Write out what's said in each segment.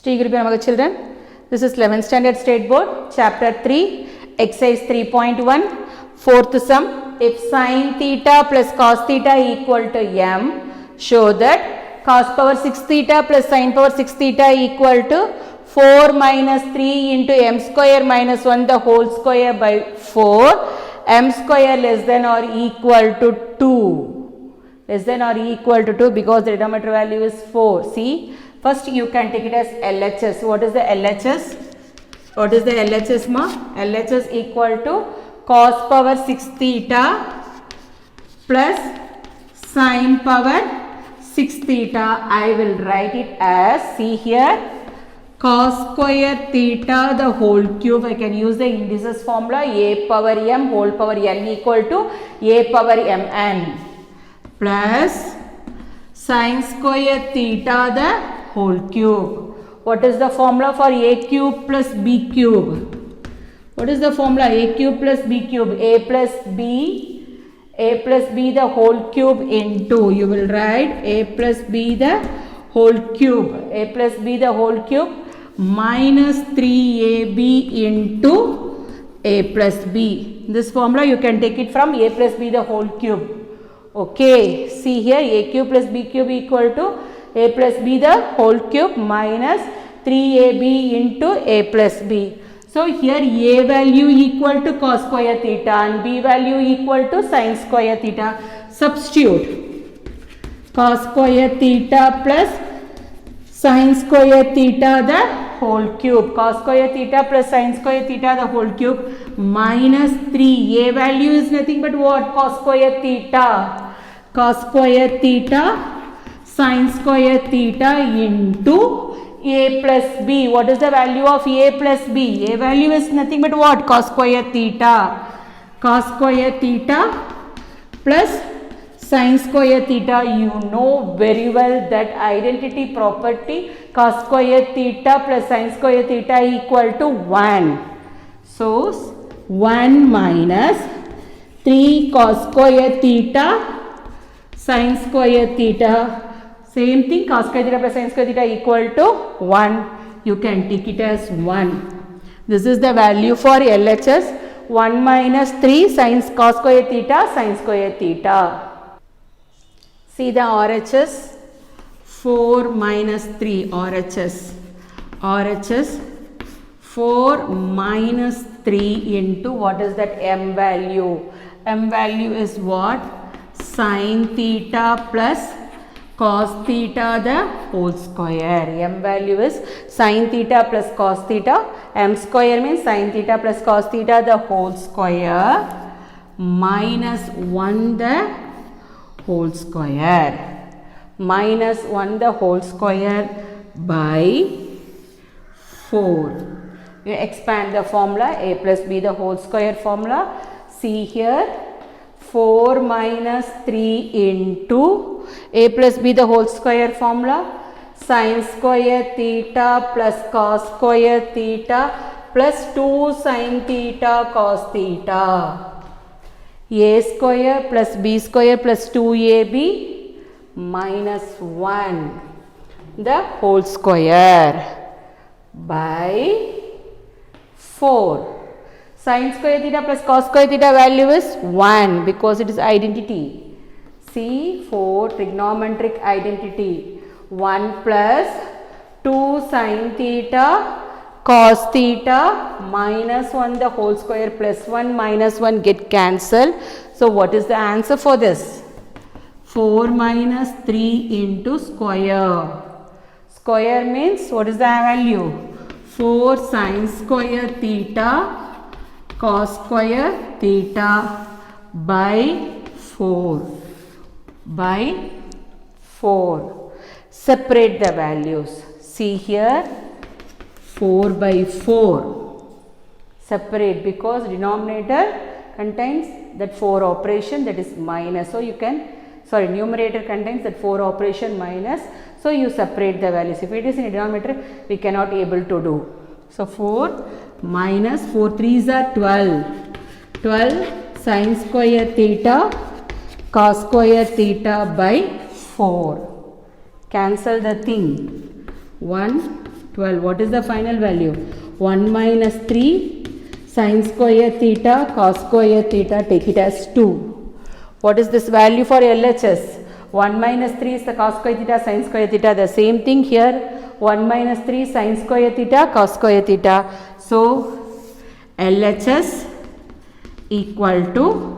Sri Guru Namaga children, this is 11th standard state board, chapter 3, exercise 3.1, fourth sum. If sin theta plus cos theta equal to m, show that cos power 6 theta plus sin power 6 theta equal to 4 minus 3 into m square minus 1 the whole square by 4, m square less than or equal to 2. Less than or equal to 2 because the denominator value is 4. See, first you can take it as LHS. What is the LHS? What is the LHS ma? LHS equal to cos power 6 theta plus sin power 6 theta. I will write it as, see here, cos square theta the whole cube. I can use the indices formula a power m whole power n equal to a power mn plus sin square theta the whole cube. What is the formula for a cube plus b cube? What is the formula? A cube plus b cube. A plus b the whole cube into, you will write a plus b the whole cube. A plus b the whole cube minus 3ab into a plus b. This formula you can take it from a plus b the whole cube. Okay, see here a cube plus b cube equal to a plus b the whole cube minus 3ab into a plus b. So here a value equal to cos square theta and b value equal to sin square theta. Substitute cos square theta plus sin square theta the whole cube. Cos square theta plus sin square theta the whole cube minus 3. A value is nothing but what? Cos square theta. Cos square theta sin square theta into a plus b. What is the value of a plus b? A value is nothing but what? Cos square theta. Cos square theta plus sin square theta. You know very well that identity property cos square theta plus sin square theta equal to 1. So 1 minus 3 cos square theta sin square theta. Same thing, cos square theta plus sin square theta equal to 1. You can take it as 1. This is the value for LHS. 1 minus 3 sin cos square theta sin square theta. See the RHS. 4 minus 3 RHS. RHS 4 minus 3 into what is that m value? M value is what? Sin theta plus cos theta the whole square. M value is sin theta plus cos theta. M square means sin theta plus cos theta the whole square minus 1 the whole square. Minus 1 the whole square by 4. You expand the formula a plus b the whole square formula. See here 4 minus 3 into a plus b the whole square formula sin square theta plus cos square theta plus 2 sin theta cos theta. A square plus b square plus 2ab minus 1 the whole square by 4. Sin square theta plus cos square theta value is 1 because it is identity. See 4 trigonometric identity. 1 plus 2 sin theta cos theta minus 1 the whole square plus 1 minus 1 get cancelled. So what is the answer for this? 4 minus 3 into square. Square means what is the value? 4 sin square theta cos square theta by 4. By 4. Separate the values. See here 4 by 4. Separate because denominator contains that 4 operation, that is minus. So you can, numerator contains that 4 operation minus. So you separate the values. If it is in a denominator, we cannot able to do. So 4 minus 4 3s are 12. 12 sin square theta cos square theta by 4. Cancel the thing. 1 12. What is the final value? 1 minus 3 sin square theta cos square theta, take it as 2. What is this value for LHS? 1 minus 3 is the cos square theta sin square theta. The same thing here. 1 minus 3 sin square theta cos square theta. So LHS equal to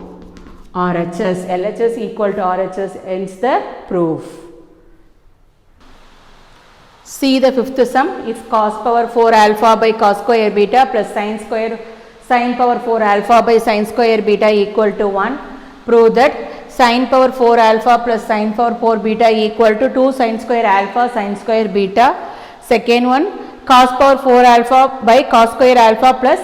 RHS. LHS equal to RHS ends the proof. See the fifth sum. If cos power 4 alpha by cos square beta plus sin power 4 alpha by sin square beta equal to 1, prove that sin power 4 alpha plus sin power 4 beta equal to 2 sin square alpha sin square beta. Second one, cos power 4 alpha by cos square alpha plus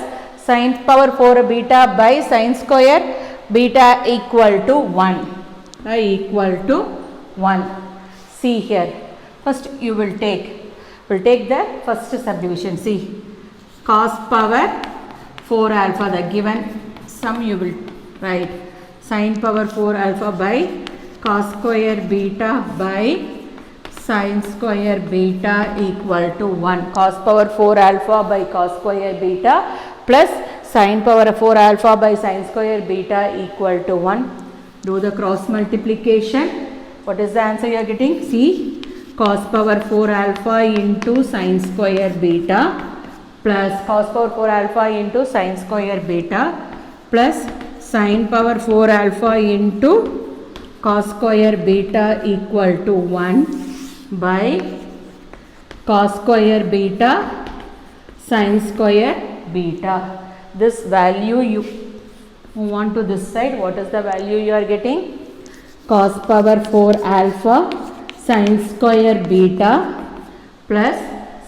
sin power 4 beta by sin square beta equal to 1. Equal to 1. See here. First you will take the first subdivision. See, cos power 4 alpha, the given sum you will write sin power 4 alpha by cos square beta by sin square beta equal to 1. Cos power 4 alpha by cos square beta plus sin power 4 alpha by sin square beta equal to 1. Do the cross multiplication. What is the answer you are getting? See, cos power 4 alpha into sin square beta plus cos power 4 alpha into sin square beta plus sin power 4 alpha into cos square beta equal to 1 by cos square beta sin square beta. This value you move on to this side. What is the value you are getting? Cos power 4 alpha sin square beta plus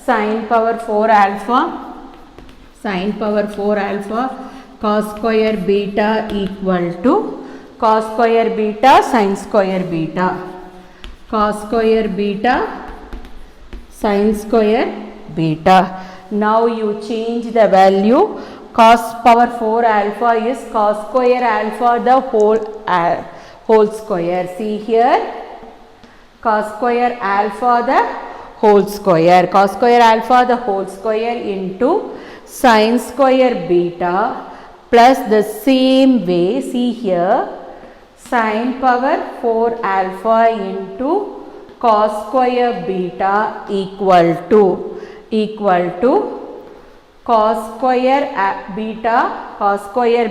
sin power 4 alpha cos square beta equal to cos square beta sin square beta. Cos square beta sin square beta. Now you change the value. Cos power 4 alpha is cos square alpha the whole square. See here, cos square alpha the whole square. Cos square alpha the whole square into sin square beta plus the same way. See here, sin power 4 alpha into cos square beta equal to cos square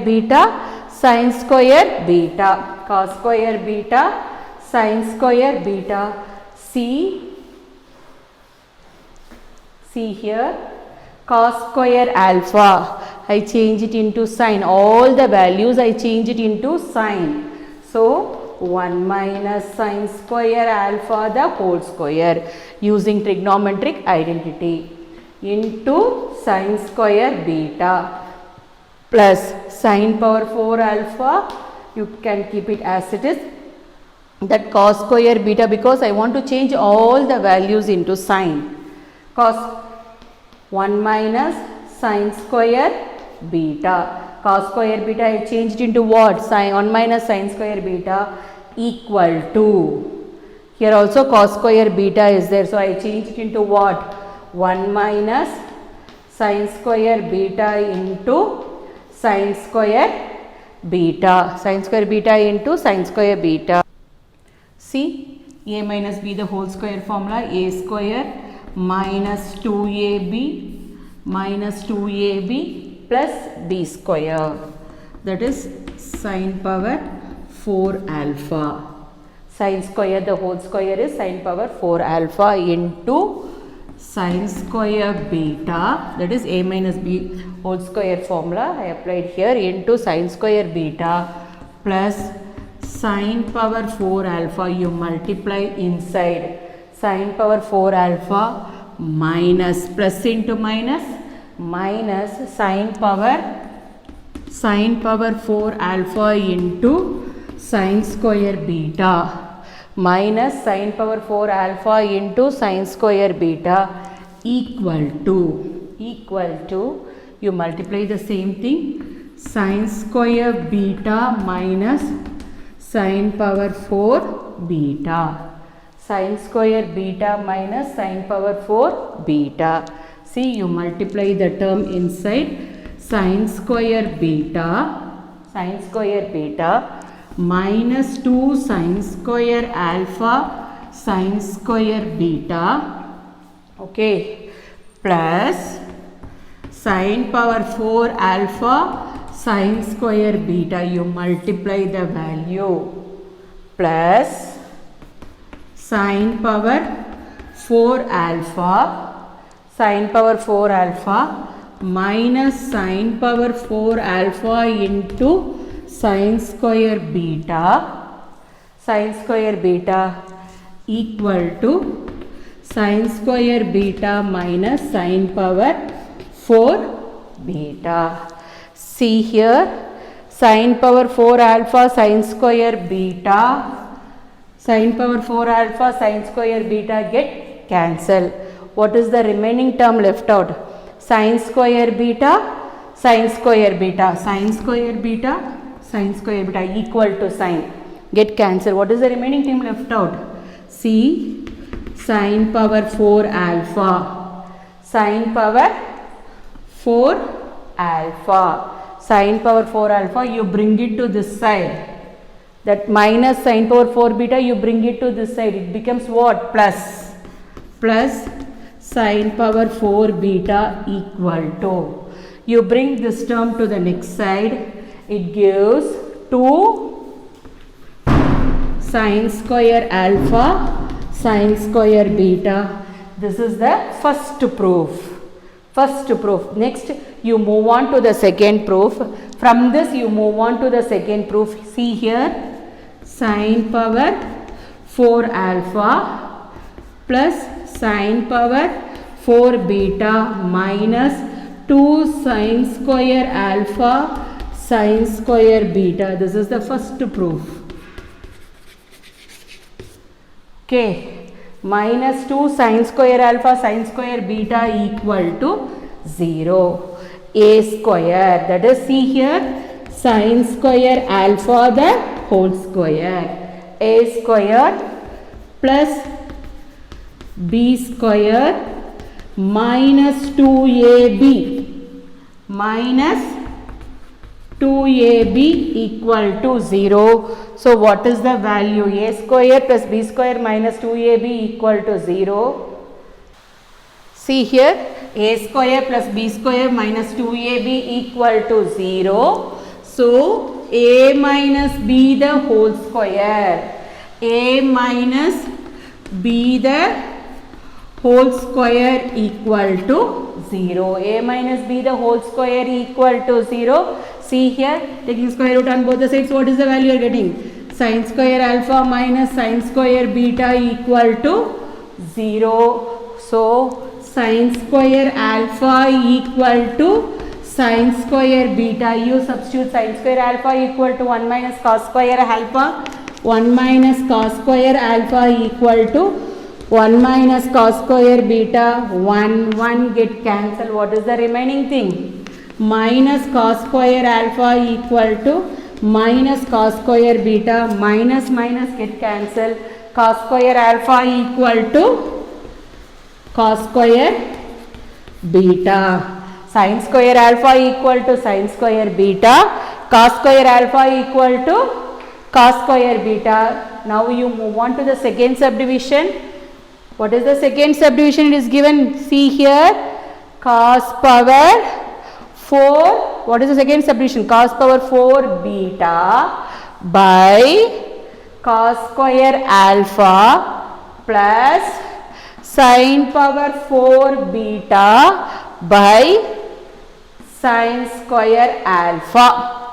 beta sin square beta. Cos square beta sin square beta. See here, cos square alpha I change it into sin. All the values I change it into sin. So 1 minus sin square alpha the whole square using trigonometric identity into sin square beta plus sin power 4 alpha. You can keep it as it is, that cos square beta, because I want to change all the values into sin. Cos 1 minus sin square beta. Cos square beta I changed into what? Sin 1 minus sin square beta equal to, here also cos square beta is there, so I changed it into what? 1 minus sin square beta into sin square beta. Sin square beta into sin square beta. See, a minus b the whole square formula, a square minus 2ab plus b square, that is sin power 4 alpha. Sin square the whole square is sin power 4 alpha into sin square beta, that is a minus b whole square formula I applied here, into sin square beta plus sin power 4 alpha. You multiply inside sin power 4 alpha minus plus into minus sin power 4 alpha into sin square beta minus sin power 4 alpha into sin square beta equal to, you multiply the same thing, sin square beta minus sin power 4 beta. Sin square beta minus sin power 4 beta. See, you multiply the term inside. Sin square beta minus 2 sin square alpha sin square beta, okay, plus sin power 4 alpha sin square beta. You multiply the value, plus sin power 4 alpha minus sin power 4 alpha into sin square beta equal to sin square beta minus sin power 4 beta. See here, sin power 4 alpha sin square beta get cancel. What is the remaining term left out? Sin square beta equal to sin get cancel. What is the remaining term left out? See, sin power 4 alpha sin power 4 alpha, you bring it to this side. That minus sin power 4 beta, you bring it to this side. It becomes what? Plus sin power 4 beta equal to, you bring this term to the next side, it gives 2 sin square alpha sin square beta. This is the first proof. Next, you move on to the second proof. From this you move on to the second proof. See here, sin power 4 alpha plus sin power 4 beta minus 2 sin square alpha sin square beta. This is the first proof. Okay, minus 2 sin square alpha sin square beta equal to 0. A square, that is, see here, sin square alpha the whole square, a square plus b square minus 2ab equal to 0. So what is the value? A square plus b square minus 2ab equal to 0. See here, a square plus b square minus 2ab equal to 0. So a minus b the whole square, a minus b the whole square equal to 0. A minus b the whole square equal to 0. See here, taking square root on both the sides, what is the value you are getting? Sin square alpha minus sin square beta equal to 0. So sin square alpha equal to sin square beta. You substitute sin square alpha equal to 1 minus cos square alpha. 1 minus cos square alpha equal to 1 minus cos square beta. 1 get cancelled. What is the remaining thing? Minus cos square alpha equal to minus cos square beta. Minus get cancelled. Cos square alpha equal to cos square beta. Sin square alpha equal to sin square beta. Cos square alpha equal to cos square beta. Now you move on to the second subdivision. What is the second subdivision? It is given, see here, cos power 4. What is the second subdivision? Cos power 4 beta by cos square alpha plus sin power 4 beta by sin square alpha.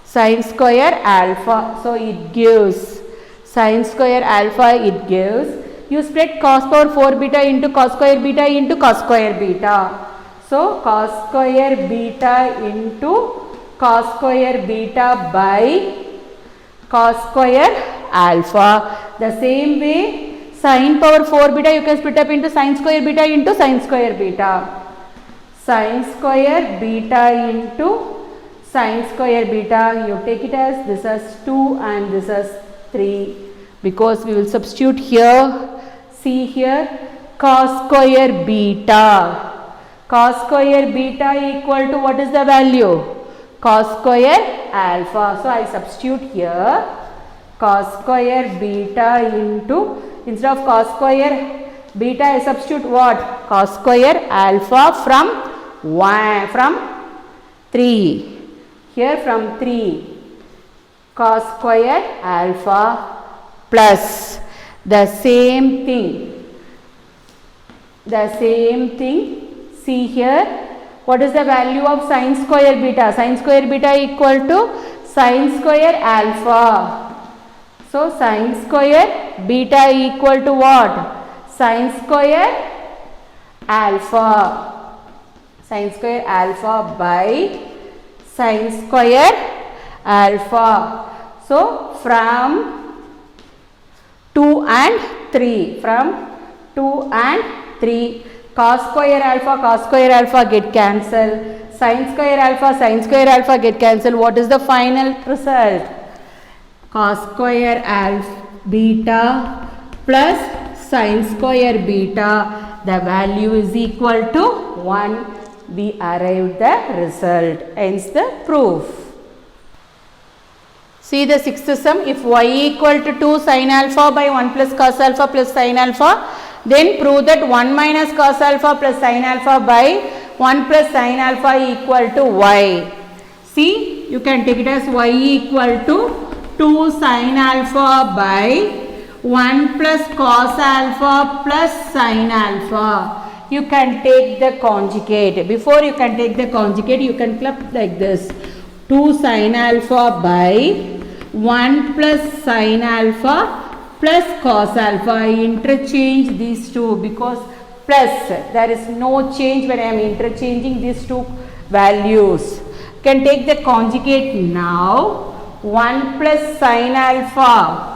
So it gives sin square alpha, it gives, you split cos power 4 beta into cos square beta into cos square beta. So cos square beta into cos square beta by cos square alpha. The same way, sin power 4 beta you can split up into sin square beta into sin square beta. Sin square beta into sin square beta, you take it as this as 2 and this as 3, because we will substitute here. See here, cos square beta Cos square beta equal to what is the value? Cos square alpha. So I substitute here cos square beta into, instead of cos square beta I substitute what? Cos square alpha from 3. Here from 3 cos square alpha plus the same thing. See here, what is the value of sin square beta? Sin square beta equal to sin square alpha. So sin square beta equal to what? Sin square alpha. Sin square alpha by sin square alpha. So from 2 and 3, cos square alpha get cancelled, sin square alpha get cancelled. What is the final result? Cos square alpha beta plus sin square beta, the value is equal to 1. We arrived the result, hence the proof. See the sixth sum. If y equal to 2 sin alpha by 1 plus cos alpha plus sin alpha, then prove that 1 minus cos alpha plus sin alpha by 1 plus sin alpha equal to y. See, you can take it as y equal to 2 sin alpha by 1 plus cos alpha plus sin alpha. You can take the conjugate. Before you can take the conjugate, you can club like this. 2 sin alpha by 1 plus sin alpha plus cos alpha. I interchange these two because plus, there is no change when I am interchanging these two values. Can take the conjugate now. 1 plus sin alpha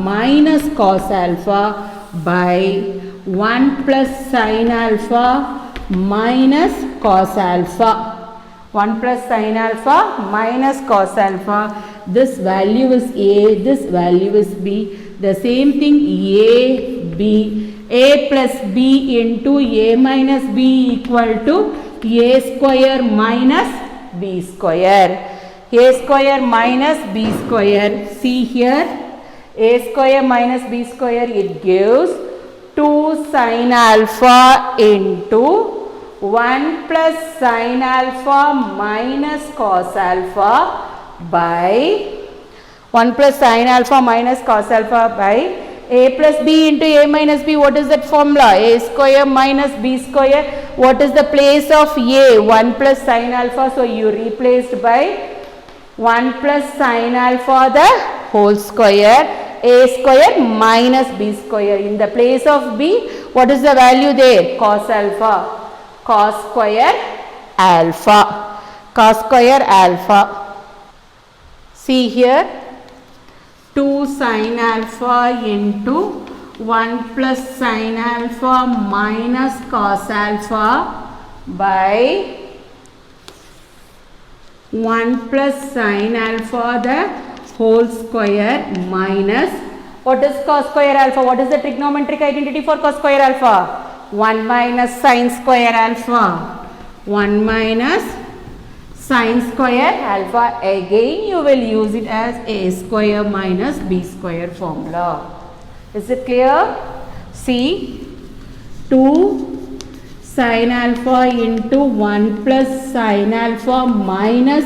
minus cos alpha by 1 plus sin alpha minus cos alpha. 1 plus sin alpha minus cos alpha. This value is A, this value is B. The same thing A, B. A plus B into A minus B equal to A square minus B square. A square minus B square. See here, A square minus B square, it gives 2 sin alpha into 1 plus sin alpha minus cos alpha by 1 plus sin alpha minus cos alpha by A plus B into A minus B. What is that formula? A square minus B square. What is the place of A? 1 plus sin alpha. So you replaced by 1 plus sin alpha the whole square. A square minus B square. In the place of B, what is the value there? Cos alpha. Cos square alpha. Cos square alpha. See here, 2 sin alpha into 1 plus sin alpha minus cos alpha by 1 plus sin alpha the whole square minus, what is cos square alpha? What is the trigonometric identity for cos square alpha? 1 minus sin square alpha. 1 minus sin square alpha. Again you will use it as A square minus B square formula. Is it clear? See, 2 sin alpha into 1 plus sin alpha minus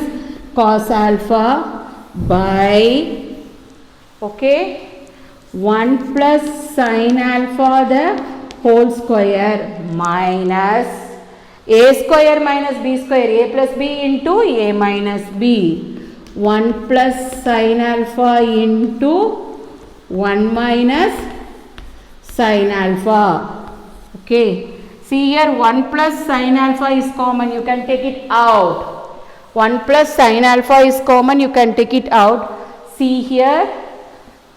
cos alpha by, okay, 1 plus sin alpha the whole square minus A square minus B square, A plus B into A minus B. 1 plus sin alpha into 1 minus sin alpha. Okay. See here, 1 plus sin alpha is common. You can take it out. 1 plus sin alpha is common. You can take it out. See here,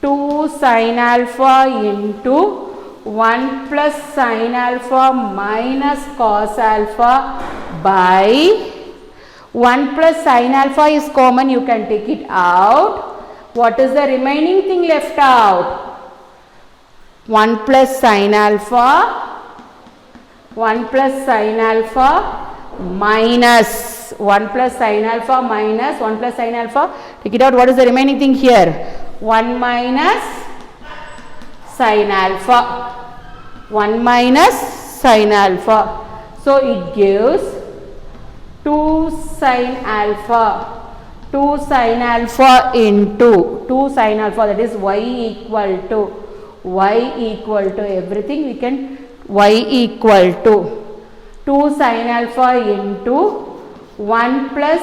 2 sin alpha into 1 plus sin alpha minus cos alpha by 1 plus sin alpha is common. You can take it out. What is the remaining thing left out? 1 plus sin alpha 1 plus sin alpha minus 1 plus sin alpha minus 1 plus sin alpha. Take it out. What is the remaining thing here? 1 minus sin alpha. 1 minus sin alpha. So it gives 2 sin alpha. 2 sin alpha into 2 sin alpha, that is y equal to everything we can, y equal to 2 sin alpha into 1 plus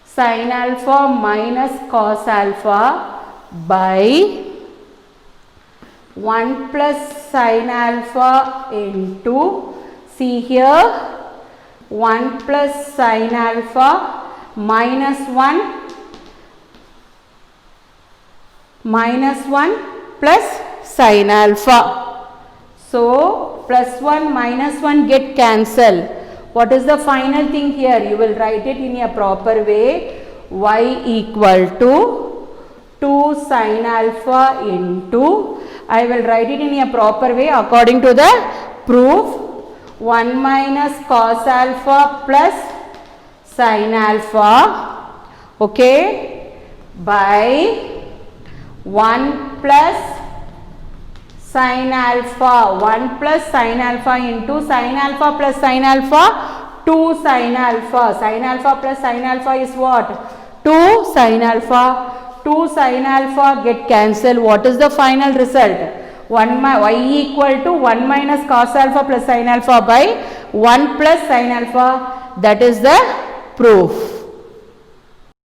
sin alpha minus cos alpha by 1 plus sin alpha into, see here, 1 plus sin alpha minus 1 plus sin alpha. So plus 1 minus 1 get cancelled. What is the final thing here? You will write it in a proper way. Y equal to 2 sin alpha into, I will write it in a proper way according to the proof, 1 minus cos alpha plus sin alpha, okay, by 1 plus sin alpha, 1 plus sin alpha into sin alpha plus sin alpha, 2 sin alpha. Sin alpha plus sin alpha is what? 2 sin alpha. 2 sin alpha get cancelled. What is the final result? Y equal to 1 minus cos alpha plus sin alpha by 1 plus sin alpha. That is the proof.